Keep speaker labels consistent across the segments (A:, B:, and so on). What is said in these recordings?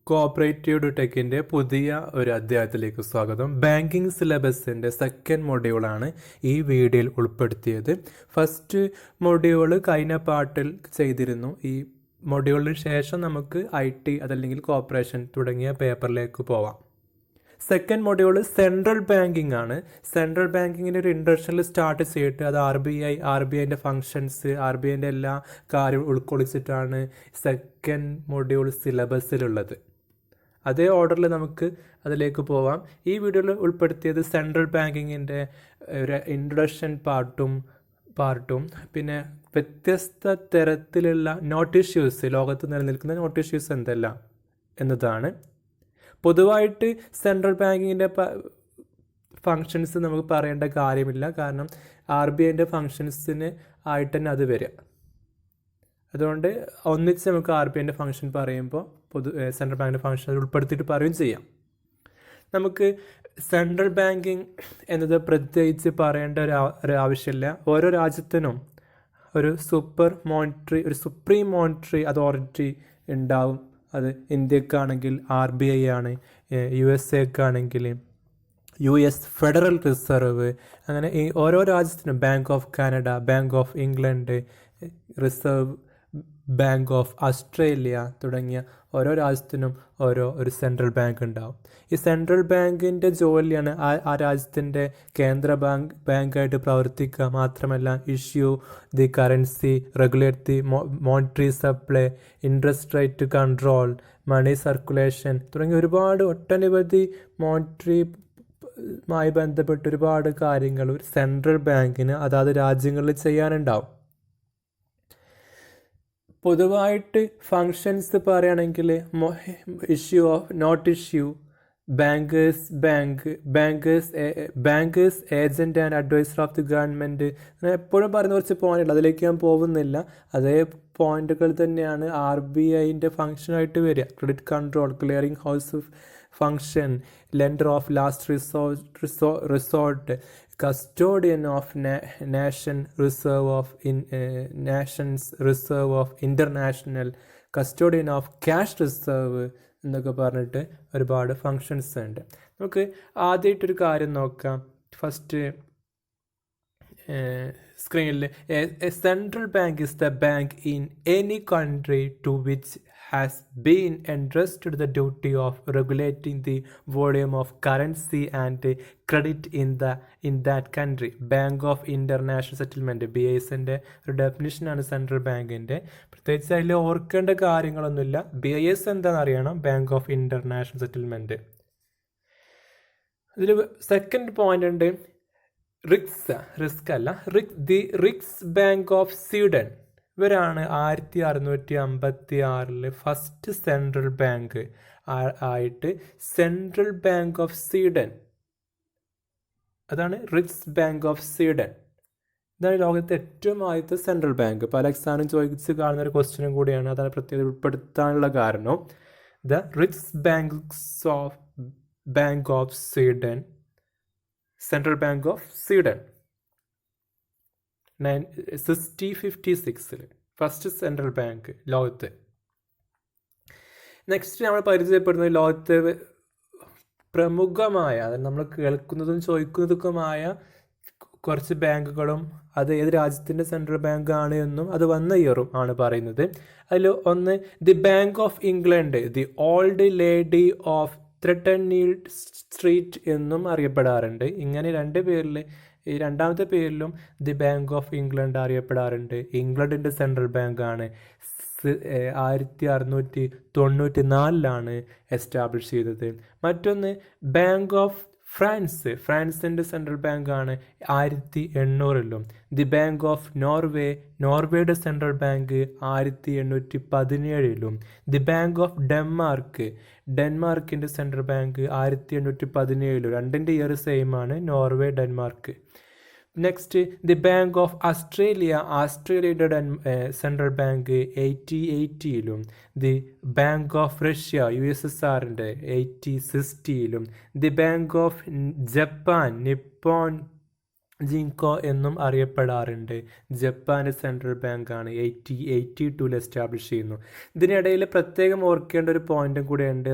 A: Cooperative ടെക്കിൻ്റെ പുതിയ ഒരു അധ്യായത്തിലേക്ക് സ്വാഗതം. ബാങ്കിങ് സിലബസിൻ്റെ സെക്കൻഡ് മൊഡ്യൂളാണ് ഈ വീഡിയോയിൽ ഉൾപ്പെടുത്തിയത്. ഫസ്റ്റ് മൊഡ്യൂൾ കഴിഞ്ഞ പാർട്ടിൽ ചെയ്തിരുന്നു. ഈ മൊഡ്യൂളിന് ശേഷം നമുക്ക് IT അതല്ലെങ്കിൽ കോർപ്പറേഷൻ തുടങ്ങിയ പേപ്പറിലേക്ക് പോവാം. സെക്കൻഡ് മൊഡ്യൂൾ സെൻട്രൽ ബാങ്കിങ് ആണ്. സെൻട്രൽ ബാങ്കിങ്ങിൻ്റെ ഒരു ഇൻട്രഡക്ഷനിൽ സ്റ്റാർട്ട് ചെയ്തിട്ട് അത് RBIൻ്റെ ഫങ്ഷൻസ്, RBIൻ്റെ എല്ലാ കാര്യവും ഉൾക്കൊള്ളിച്ചിട്ടാണ് സെക്കൻഡ് മൊഡ്യൂൾ സിലബസിലുള്ളത്. അതേ ഓർഡറിൽ നമുക്ക് അതിലേക്ക് പോവാം. ഈ വീഡിയോയിൽ ഉൾപ്പെടുത്തിയത് സെൻട്രൽ ബാങ്കിങ്ങിൻ്റെ ഒരു ഇൻട്രൊഡക്ഷൻ പാർട്ടും പിന്നെ വ്യത്യസ്ത തരത്തിലുള്ള നോട്ട് ഇഷ്യൂസ്, ലോകത്ത് നിലനിൽക്കുന്ന നോട്ട് ഇഷ്യൂസ് എന്തെല്ലാം എന്നതാണ്. പൊതുവായിട്ട് സെൻട്രൽ ബാങ്കിങ്ങിൻ്റെ ഫങ്ഷൻസ് നമുക്ക് പറയേണ്ട കാര്യമില്ല, കാരണം RBIൻ്റെ ഫങ്ഷൻസിന് ആയിട്ട് തന്നെ അത് വരിക. അതുകൊണ്ട് ഒന്നിച്ച് നമുക്ക് RBIൻ്റെ ഫങ്ഷൻ പറയുമ്പോൾ സെൻട്രൽ ബാങ്കിൻ്റെ ഫങ്ഷൻ ഉൾപ്പെടുത്തിയിട്ട് പറയുകയും ചെയ്യാം. നമുക്ക് സെൻട്രൽ ബാങ്കിങ് എന്നത് പ്രത്യേകിച്ച് പറയേണ്ട ഒരു ആവശ്യമില്ല. ഓരോ രാജ്യത്തിനും ഒരു സുപ്രീം മോണിറ്ററി അതോറിറ്റി ഉണ്ടാവും. അത് ഇന്ത്യക്കാണെങ്കിൽ RBI ആണ്, USA US ഫെഡറൽ റിസർവ്, അങ്ങനെ ഈ ഓരോ രാജ്യത്തിനും bank of Canada, bank of England, reserve bank of Australia തുടങ്ങിയ ഓരോ രാജ്യത്തിനും ഒരു സെൻട്രൽ ബാങ്ക് ഉണ്ടാവും. ഈ സെൻട്രൽ ബാങ്കിൻ്റെ ജോലിയാണ് ആ രാജ്യത്തിൻ്റെ കേന്ദ്ര ബാങ്കായിട്ട് പ്രവർത്തിക്കുക. മാത്രമല്ല issue the currency, regulate the monetary supply, interest rate control, money circulation തുടങ്ങിയ ഒട്ടനവധി മോണിറ്ററിയുമായി ബന്ധപ്പെട്ട് ഒരുപാട് കാര്യങ്ങൾ ഒരു സെൻട്രൽ ബാങ്കിന് അതാത് രാജ്യങ്ങളിൽ ചെയ്യാനുണ്ടാവും. പൊതുവായിട്ട് ഫങ്ഷൻസ് പറയുകയാണെങ്കിൽ bankers agent and adviser of the government, എപ്പോഴും പറയുന്ന കുറച്ച് പോയിന്റുകൾ, അതിലേക്ക് ഞാൻ പോകുന്നില്ല. അതേ പോയിന്റുകൾ തന്നെയാണ് RBIൻ്റെ ഫങ്ഷനായിട്ട് വരിക. Credit control, clearing house function, lender of last resort, custodian of nation's reserve of international, custodian of cash reserve എന്നൊക്കെ പറഞ്ഞിട്ട് ഒരുപാട് ഫങ്ഷൻസ് ഉണ്ട്. നമുക്ക് ആദ്യമായിട്ടൊരു കാര്യം നോക്കാം. ഫസ്റ്റ് സ്ക്രീനിൽ a central bank is the bank in any country to which has been entrusted the duty of regulating the volume of currency and credit in that country. Bank of International Settlement, BISൻ്റെ ഒരു ഡെഫിനിഷനാണ് central ബാങ്കിൻ്റെ. പ്രത്യേകിച്ച് അതിൽ ഓർക്കേണ്ട കാര്യങ്ങളൊന്നുമില്ല. BIS എന്താണെന്ന് അറിയണം, bank of international settlement. ഇതിൽ second point ഉണ്ട്, റിക്സ് ബാങ്ക് ഓഫ് സ്വീഡൻ. ഇവരാണ് 1656 ഫസ്റ്റ് സെൻട്രൽ ബാങ്ക് ആയിട്ട് സെൻട്രൽ ബാങ്ക് ഓഫ് സ്വീഡൻ, അതാണ് റിക്സ് ബാങ്ക് ഓഫ് സ്വീഡൻ. ഇതാണ് ലോകത്തെ ഏറ്റവും ആദ്യത്തെ സെൻട്രൽ ബാങ്ക്. പല എക്സാമിനും ചോദിച്ച് കാണുന്ന ഒരു ക്വസ്റ്റ്യനും കൂടിയാണ്. അതാണ് പ്രത്യേകത ഉൾപ്പെടുത്താനുള്ള കാരണം. The Riksbank of Sweden, central bank of Sweden 1656 first central bank ലോകത്ത്. നെക്സ്റ്റ് നമ്മൾ പരിചയപ്പെടുന്നത് ലോകത്തെ പ്രമുഖമായ, അതായത് നമ്മൾ കേൾക്കുന്നതും ചോദിക്കുന്നതുമായ കുറച്ച് ബാങ്കുകളും അത് ഏത് രാജ്യത്തിൻ്റെ സെൻട്രൽ ബാങ്ക് ആണ് എന്നും അത് വന്ന ഇയറും ആണ് പറയുന്നത്. അതിൽ ഒന്ന് the Bank of England, the Old Lady of Threadneedle Street എന്നും അറിയപ്പെടാറുണ്ട്. ഇങ്ങനെ രണ്ട് പേരിൽ, ഈ രണ്ടാമത്തെ പേരിലും ദി ബാങ്ക് ഓഫ് ഇംഗ്ലണ്ട് അറിയപ്പെടാറുണ്ട്. ഇംഗ്ലണ്ടിൻ്റെ സെൻട്രൽ ബാങ്കാണ് 1694 എസ്റ്റാബ്ലിഷ് ചെയ്തത്. മറ്റൊന്ന് ബാങ്ക് ഓഫ് ഫ്രാൻസിൻ്റെ സെൻട്രൽ ബാങ്കാണ് 1800. ദി ബാങ്ക് ഓഫ് നോർവേയുടെ central bank 1817. The Bank of ഡെൻമാർക്കിൻ്റെ സെൻട്രൽ ബാങ്ക് 1817. രണ്ടിൻ്റെ ഇയർ സെയിം ആണ്, Norway Denmark. Next the Bank of ഓസ്ട്രേലിയയുടെ central bank 1880. The Bank of Russia USSRൻ്റെ 1860. The Bank of Japan Ginko എന്നും അറിയപ്പെടാറുണ്ട്. ജപ്പാൻ്റെ central ബാങ്കാണ് 1882 എസ്റ്റാബ്ലിഷ് ചെയ്യുന്നു. ഇതിനിടയിൽ പ്രത്യേകം ഓർക്കേണ്ട ഒരു പോയിന്റും കൂടെ ഉണ്ട്.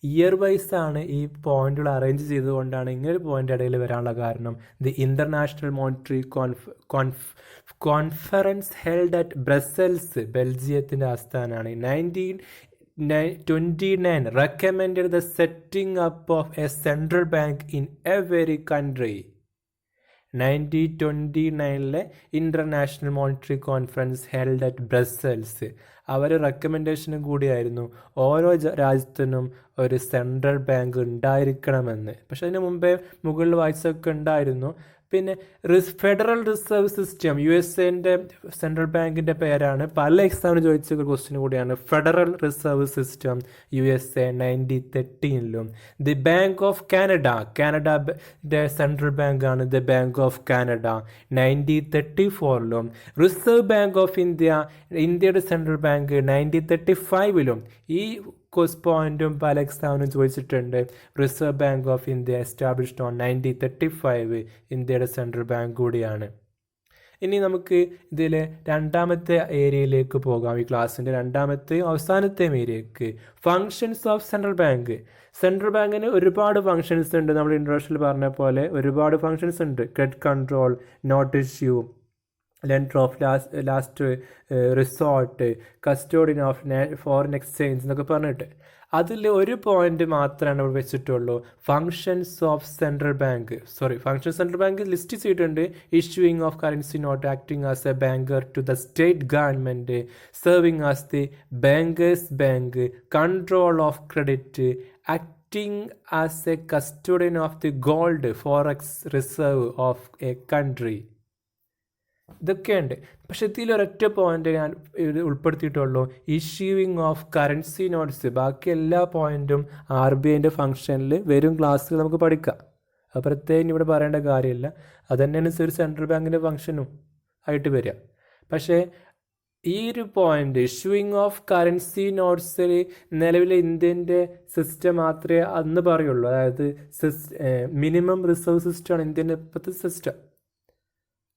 A: ഇയർ വൈസ് ആണ് ഈ പോയിന്റുകൾ അറേഞ്ച് ചെയ്തുകൊണ്ടാണ് ഇങ്ങനെ ഒരു പോയിന്റ് ഇടയിൽ വരാനുള്ള കാരണം. The International Monetary Conference held at Brussels, ബെൽജിയത്തിൻ്റെ ആസ്ഥാനമാണ്, 1929 recommended the setting up of a central bank in every country. 1929 International Monetary Conference held at Brussels. അവർ റെക്കമെൻഡേഷനും കൂടിയായിരുന്നു ഓരോ രാജ്യത്തിനും ഒരു സെൻട്രൽ ബാങ്ക് ഉണ്ടായിരിക്കണമെന്ന്. പക്ഷെ അതിന് മുമ്പേ മുകളിൽ വായിച്ചൊക്കെ ഉണ്ടായിരുന്നു. പിന്നെ federal reserve system, USA central ബാങ്കിൻ്റെ പേരാണ്. പല എക്സാമിന് ചോദിച്ച ക്വസ്റ്റ്യൻ കൂടിയാണ്. Federal reserve system USA 1913. The Bank of കാനഡയുടെ സെൻട്രൽ ബാങ്കാണ് the Bank of Canada, 1934. Reserve bank of ഇന്ത്യയുടെ സെൻട്രൽ ബാങ്ക് 1935. ഈ പോയിന്റും പല എക്സാമിനും ചോദിച്ചിട്ടുണ്ട്. Reserve bank of India established on 1935, ഇന്ത്യയുടെ സെൻട്രൽ ബാങ്ക് കൂടിയാണ്. ഇനി നമുക്ക് ഇതിൽ രണ്ടാമത്തെ ഏരിയയിലേക്ക് പോകാം. ഈ ക്ലാസ്സിൻ്റെ രണ്ടാമത്തെയും അവസാനത്തെയും ഏരിയക്ക്, functions of central bank. Central ബാങ്കിന് ഒരുപാട് ഫങ്ഷൻസ് ഉണ്ട്. നമ്മൾ ഇൻട്രൊഡക്ഷനിൽ പറഞ്ഞ പോലെ ഒരുപാട് ഫങ്ഷൻസ് ഉണ്ട്. Credit control, note issue, lender of last resort, custodian of foreign exchange എന്നൊക്കെ പറഞ്ഞിട്ട് അതിൽ ഒരു പോയിന്റ് മാത്രമാണ് ഇവിടെ വെച്ചിട്ടുള്ളൂ. Functions of central bank. Function central bank list ചെയ്തിട്ടുണ്ട്. Issuing of currency note, acting as a banker to the state government, serving as the bankers bank, control of credit, acting as a custodian of the gold forex reserve of a country. ഇതൊക്കെയുണ്ട്. പക്ഷെ ഇതിലൊരൊറ്റ point ഞാൻ ഉൾപ്പെടുത്തിയിട്ടുള്ളൂ, issuing of currency notes. ബാക്കി എല്ലാ പോയിന്റും RBIൻ്റെ ഫംഗ്ഷനിൽ വരും ക്ലാസ്സുകൾ നമുക്ക് പഠിക്കാം. അത് പ്രത്യേകം ഇവിടെ പറയേണ്ട കാര്യമില്ല. അതുതന്നെയാണ് ഒരു സെൻട്രൽ ബാങ്കിൻ്റെ ഫംഗ്ഷനും ആയിട്ട് വരിക. പക്ഷേ ഈ ഒരു പോയിന്റ് ഇഷ്യൂയിങ് ഓഫ് കറൻസി നോട്ട്സിൽ നിലവിലെ ഇന്ത്യൻ്റെ സിസ്റ്റം മാത്രമേ അന്ന് പറയുള്ളൂ. അതായത് മിനിമം റിസർവ് സിസ്റ്റമാണ് ഇന്ത്യൻ്റെ ഇപ്പോഴത്തെ സിസ്റ്റം.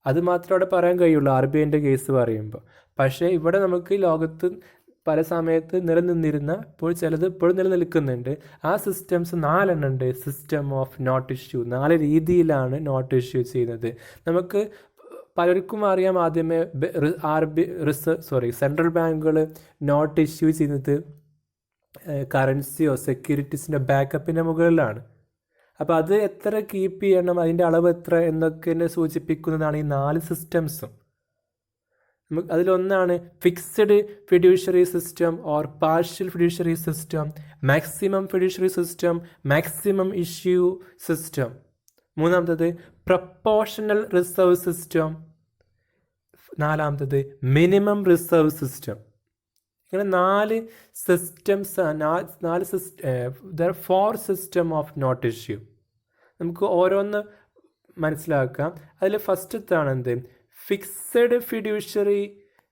A: അത് മാത്രമേ അവിടെ പറയാൻ കഴിയുള്ളൂ RBIൻ്റെ കേസ് പറയുമ്പോൾ. പക്ഷേ ഇവിടെ നമുക്ക് ലോകത്ത് പല സമയത്ത് നിലനിന്നിരുന്ന, ഇപ്പോൾ ചിലത് ഇപ്പോഴും നിലനിൽക്കുന്നുണ്ട്, ആ സിസ്റ്റംസ് 4 എണ്ണം ഉണ്ട്. സിസ്റ്റം ഓഫ് നോട്ട് ഇഷ്യൂ, 4 രീതിയിലാണ് നോട്ട് ഇഷ്യൂ ചെയ്യുന്നത്. നമുക്ക് പലർക്കും അറിയാം. ആദ്യമേ സെൻട്രൽ ബാങ്കുകൾ നോട്ട് ഇഷ്യൂ ചെയ്യുന്നത് കറൻസിയോ സെക്യൂരിറ്റീസിൻ്റെ ബാക്കപ്പിൻ്റെ മുകളിലാണ്. അപ്പോൾ അത് എത്ര കീപ്പ് ചെയ്യണം, അതിൻ്റെ അളവ് എത്ര എന്നൊക്കെ സൂചിപ്പിക്കുന്നതാണ് ഈ 4 സിസ്റ്റംസും. അതിലൊന്നാണ് fixed fiduciary system or partial fiduciary system, maximum fiduciary system, maximum issue system. മൂന്നാമത്തത് പ്രപ്പോർഷണൽ റിസർവ് സിസ്റ്റം. നാലാമത്തത് മിനിമം റിസർവ് സിസ്റ്റം. ഇങ്ങനെ 4 systems, 4 system of not issue. നമുക്ക് ഓരോന്ന് മനസ്സിലാക്കാം. അതിൽ ഫസ്റ്റത്താണ് എന്ത്, ഫിക്സഡ് ഫിഡ്യൂഷ്യറി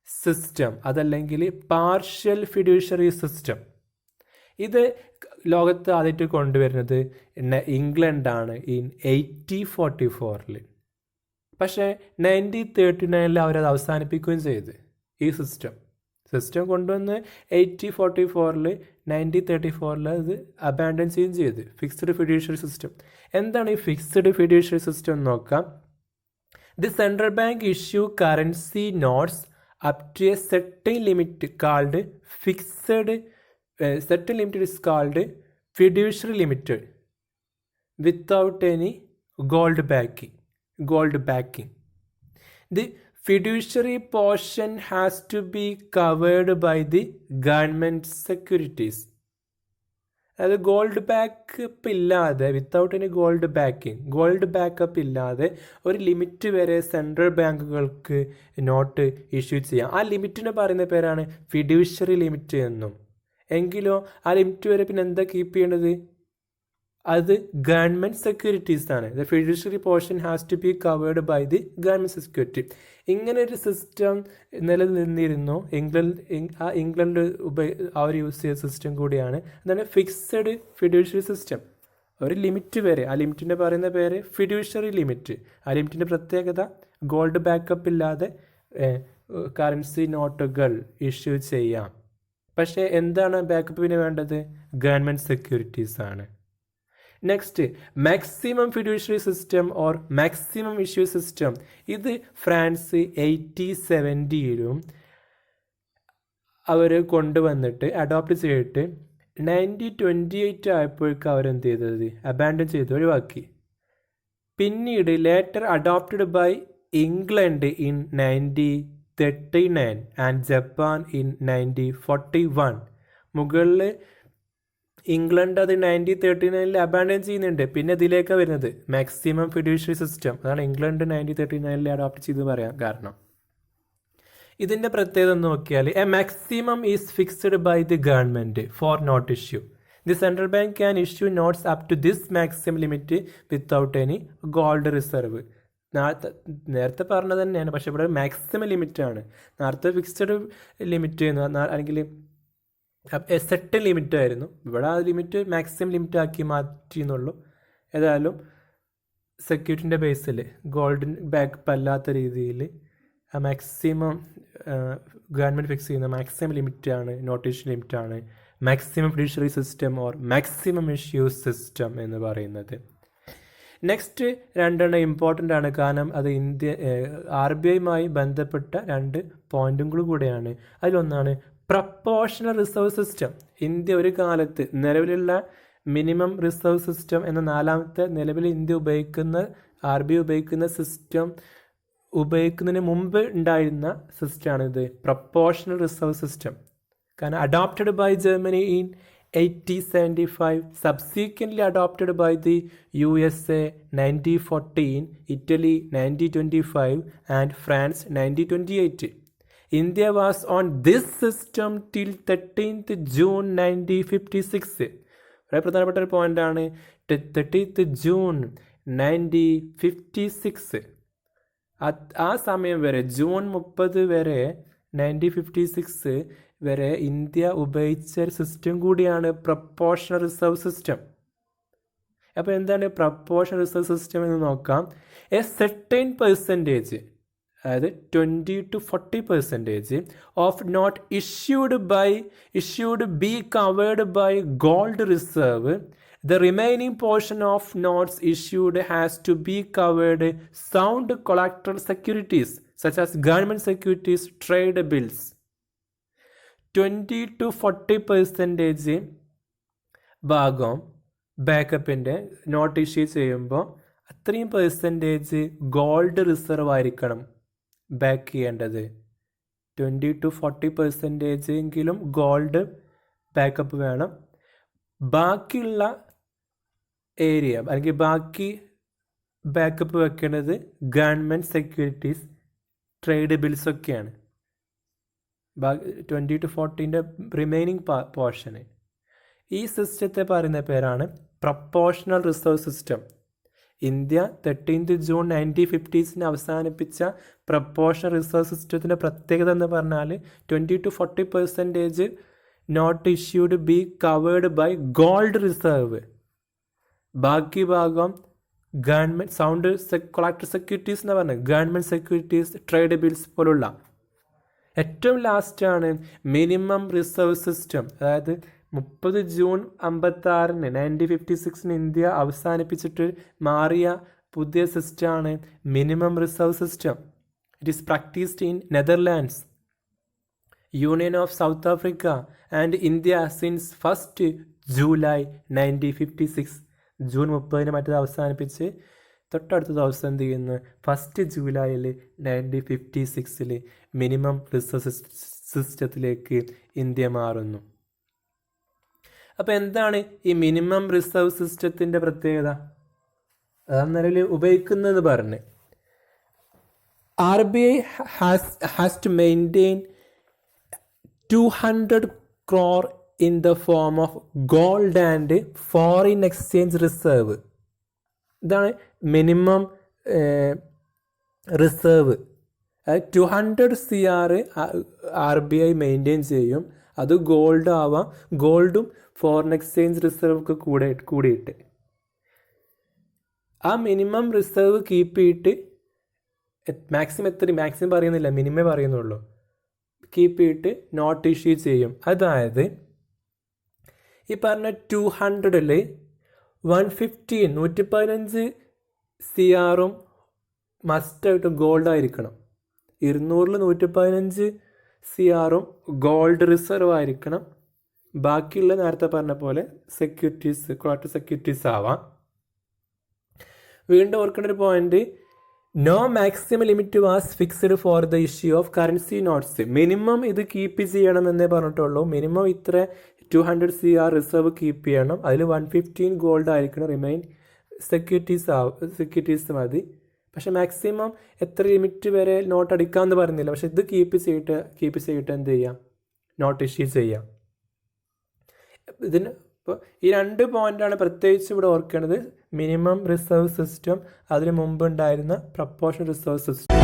A: സിസ്റ്റം, അതല്ലെങ്കിൽ പാർഷ്യൽ ഫിഡ്യൂഷ്യറി സിസ്റ്റം. ഇത് ലോകത്ത് ആദ്യമായിട്ട് കൊണ്ടുവരുന്നത് ഇംഗ്ലണ്ടാണ് 1844. പക്ഷേ 1939 അവരത് അവസാനിപ്പിക്കുകയും ചെയ്ത്. ഈ സിസ്റ്റം കൊണ്ടുവന്ന് 1844 1934 അത് അബാൻഡൻ ചെയ്യുകയും ചെയ്ത്. Fixed fiduciary system. എന്താണ് ഈ ഫിക്സഡ് ഫിഡ്യൂഷ്യറി സിസ്റ്റം എന്ന് നോക്കാം. The central bank issue currency notes up to a certain limit called fixed. Certain limit is called fiduciary limited without any gold backing. The fiduciary portion has to be covered by the government securities. അതായത് gold backup ഇല്ലാതെ, without any gold backup ഇല്ലാതെ ഒരു limit വരെ central ബാങ്കുകൾക്ക് not issue ചെയ്യാം. ആ ലിമിറ്റിന് പറയുന്ന പേരാണ് ഫിഡ്യൂഷ്യറി ലിമിറ്റ് എന്നും. എങ്കിലോ ആ ലിമിറ്റ് വരെ പിന്നെ എന്താ കീപ്പ് ചെയ്യേണ്ടത്, അത് ഗവൺമെൻറ് സെക്യൂരിറ്റീസ് ആണ്. The fiduciary portion has to be covered by the government security. ഇങ്ങനെ ഒരു സിസ്റ്റം നിലനിന്നിരുന്നു. ഇംഗ്ലണ്ട് അവർ യൂസ് ചെയ്ത സിസ്റ്റം കൂടിയാണ്. അതാണ് ഫിക്സഡ് ഫിഡ്യൂഷ്യറി സിസ്റ്റം. ഒരു ലിമിറ്റ് വരെ, ആ ലിമിറ്റിൻ്റെ പറയുന്ന പേര് ഫിഡ്യൂഷ്യറി ലിമിറ്റ്. ആ ലിമിറ്റിൻ്റെ പ്രത്യേകത ഗോൾഡ് ബാക്കപ്പ് ഇല്ലാതെ കറൻസി നോട്ടുകൾ ഇഷ്യൂ ചെയ്യാം. പക്ഷേ എന്താണ് ബാക്കപ്പിന് വേണ്ടത്? ഗവൺമെൻറ് സെക്യൂരിറ്റീസ് ആണ്. Next, maximum fiduciary system or maximum issue system. ഇത് ഫ്രാൻസ് 1870 അവർ കൊണ്ടുവന്നിട്ട് അഡോപ്റ്റ് ചെയ്തിട്ട് 1928 ആയപ്പോഴേക്കും അവരെന്ത് ചെയ്തത്? അബാൻഡൻ ചെയ്ത് ഒഴിവാക്കി. പിന്നീട് later adopted by England in 1939 and Japan in 1941. മുകളിൽ ഇംഗ്ലണ്ട് അത് 1939 അബാൻഡൻ ചെയ്യുന്നുണ്ട്. പിന്നെ ഇതിലേക്കാണ് വരുന്നത് മാക്സിമം ഫിഡ്യൂഷ്യറി സിസ്റ്റം. അതാണ് ഇംഗ്ലണ്ട് 1939 അഡോപ്റ്റ് ചെയ്ത് പറയാൻ കാരണം. ഇതിൻ്റെ പ്രത്യേകത നോക്കിയാൽ a maximum is fixed by the government for note issue. The central bank can issue notes up to this maximum limit without any gold reserve. നേരത്തെ പറഞ്ഞത് തന്നെയാണ്, പക്ഷെ ഇവിടെ മാക്സിമം ലിമിറ്റാണ്. നേരത്തെ ഫിക്സ്ഡ് ലിമിറ്റ് അല്ലെങ്കിൽ സെറ്റ് ലിമിറ്റ് ആയിരുന്നു. ഇവിടെ ആ ലിമിറ്റ് മാക്സിമം ലിമിറ്റ് ആക്കി മാറ്റി എന്നുള്ളൂ. ഏതായാലും സെക്യൂരിറ്റിൻ്റെ ബേസിൽ ഗോൾഡിൻ ബാക്കപ്പ് അല്ലാത്ത രീതിയിൽ ആ മാക്സിമം ഗവൺമെൻറ് ഫിക്സ് ചെയ്യുന്ന മാക്സിമം ലിമിറ്റാണ്, നോട്ടീഷൻ ലിമിറ്റാണ് maximum fiduciary system or maximum issue system എന്ന് പറയുന്നത്. നെക്സ്റ്റ് രണ്ടെണ്ണം ഇമ്പോർട്ടൻ്റ് ആണ്, കാരണം അത് RBIയുമായി ബന്ധപ്പെട്ട 2 പോയിന്റും കൂടെയാണ്. അതിലൊന്നാണ് പ്രപ്പോർഷണൽ റിസർവ് സിസ്റ്റം. ഇന്ത്യ ഒരു കാലത്ത് നിലവിലുള്ള മിനിമം റിസർവ് സിസ്റ്റം എന്ന 4ാമത്തെ നിലവിൽ ഇന്ത്യ ഉപയോഗിക്കുന്ന RBI ഉപയോഗിക്കുന്ന സിസ്റ്റം ഉപയോഗിക്കുന്നതിന് മുമ്പ് ഉണ്ടായിരുന്ന സിസ്റ്റമാണ് ഇത് പ്രപ്പോർഷണൽ റിസർവ് സിസ്റ്റം. കാരണം adopted by Germany in 1875, subsequently adopted by the USA 1914, Italy 1925 and France 1928. India was on this system till 13th June 1956. വളരെ പ്രധാനപ്പെട്ട ഒരു പോയിന്റാണ് 13th ജൂൺ 1956. ആ സമയം വരെ ജൂൺ 30 വരെ 1956 വരെ ഇന്ത്യ ഉപയോഗിച്ച സിസ്റ്റം കൂടിയാണ് പ്രപ്പോർഷണൽ റിസർവ് സിസ്റ്റം. അപ്പോൾ എന്താണ് പ്രപ്പോർഷണൽ റിസർവ് സിസ്റ്റം എന്ന് നോക്കാം. എ സെർട്ടൈൻ പെർസെൻറ്റേജ്, അതായത് 20 to 40% of note issued be covered by gold reserve. The remaining portion of notes issued has to be covered sound collateral securities such as government securities, trade bills. 20 to 40% ഭാഗം ബാക്കപ്പിൻ്റെ not issue ചെയ്യുമ്പോൾ അത്രയും percentage gold reserve ആയിരിക്കണം back ചെയ്യേണ്ടത്. 20 to 40% എങ്കിലും gold backup വേണം. ബാക്കിയുള്ള area അല്ലെങ്കിൽ ബാക്കി ബാക്കപ്പ് വെക്കേണ്ടത് ഗവൺമെൻറ് സെക്യൂരിറ്റീസ്, ട്രേഡ് ബിൽസ് ഒക്കെയാണ്. 20 to 40 റിമൈനിങ് പോർഷന്. ഈ സിസ്റ്റത്തെ പറയുന്ന പേരാണ് proportional reserve system. India 13th June 1950 അവസാനിപ്പിച്ച പ്രപ്പോർഷണൽ റിസർവ് സിസ്റ്റത്തിൻ്റെ പ്രത്യേകത എന്ന് പറഞ്ഞാൽ 20 to 40% note issued be covered by gold reserve. ബാക്കി ഭാഗം ഗവൺമെൻറ് സൗണ്ട് കൊളാക്ടർ സെക്യൂരിറ്റീസ് എന്ന് പറഞ്ഞത് ഗവൺമെൻറ് സെക്യൂരിറ്റീസ്, ട്രേഡ് ബിൽസ് പോലുള്ള. ഏറ്റവും ലാസ്റ്റാണ് മിനിമം റിസർവ് സിസ്റ്റം. അതായത് 30 ജൂൺ 1956 1956 ഇന്ത്യ അവസാനിപ്പിച്ചിട്ട് മാറിയ പുതിയ സിസ്റ്റമാണ് minimum reserve system. It is practised in Netherlands, union of south Africa and India since 1st July 1956. June 30 മറ്റേത് അവസാനിപ്പിച്ച് തൊട്ടടുത്ത ദിവസം എന്ത് ചെയ്യുന്നു 1st ജൂലൈയിൽ 1956 മിനിമം റിസർവ് സിസ്റ്റത്തിലേക്ക് ഇന്ത്യ മാറുന്നു. അപ്പോൾ എന്താണ് ഈ മിനിമം റിസർവ് സിസ്റ്റത്തിൻ്റെ പ്രത്യേകത? അതാണ് നിലവിൽ ഉപയോഗിക്കുന്നത് പറഞ്ഞ്. RBI has to maintain 200 crore in the form of gold and foreign exchange reserve. ഇതാണ് minimum reserve. 200 CR RBI maintain ചെയ്യും. അത് ഗോൾഡ് ആവാം, ഗോൾഡും ഫോറിൻ എക്സ്ചേഞ്ച് റിസർവ് ഒക്കെ കൂടിയിട്ട്. ആ മിനിമം റിസർവ് കീപ്പ് ചെയ്തിട്ട് മാക്സിമം പറയുന്നില്ല, മിനിമം പറയുന്നുള്ളൂ, കീപ്പ് ചെയ്തിട്ട് നോട്ട് ഇഷ്യൂ ചെയ്യും. അതായത് ഈ പറഞ്ഞ 200-ൽ 115 CR മസ്റ്റായിട്ടും ഗോൾഡായിരിക്കണം. 200-ൽ 115 CR ഗോൾഡ് റിസർവ് ആയിരിക്കണം. ബാക്കിയുള്ള നേരത്തെ പറഞ്ഞ പോലെ സെക്യൂരിറ്റീസ്, കോളക്റ്റീവ് സെക്യൂരിറ്റീസ് ആവാം. വീണ്ടും ഓർക്കേണ്ട ഒരു point, no maximum limit was fixed for the issue of currency notes. Minimum ഇത് കീപ്പ് ചെയ്യണമെന്നേ പറഞ്ഞിട്ടുള്ളൂ. മിനിമം ഇത്ര 200 CR റിസർവ് കീപ്പ് ചെയ്യണം. അതിൽ 115 ഗോൾഡ് ആയിരിക്കണം. റിമൈൻ സെക്യൂരിറ്റീസ് മതി. പക്ഷെ മാക്സിമം എത്ര ലിമിറ്റ് വരെ നോട്ട് അടിക്കാമെന്ന് പറയുന്നില്ല. പക്ഷെ ഇത് കീപ്പ് ചെയ്തിട്ട് എന്ത് ചെയ്യാം, നോട്ട് ഇഷ്യൂ ചെയ്യാം. ഇതിന് ഇപ്പോൾ ഈ 2 പോയിന്റാണ് പ്രത്യേകിച്ച് ഇവിടെ ഓർക്കേണ്ടത്. മിനിമം റിസർവ് സിസ്റ്റം, അതിന് മുമ്പ് ഉണ്ടായിരുന്ന പ്രപ്പോർഷൻ റിസർവ് സിസ്റ്റം.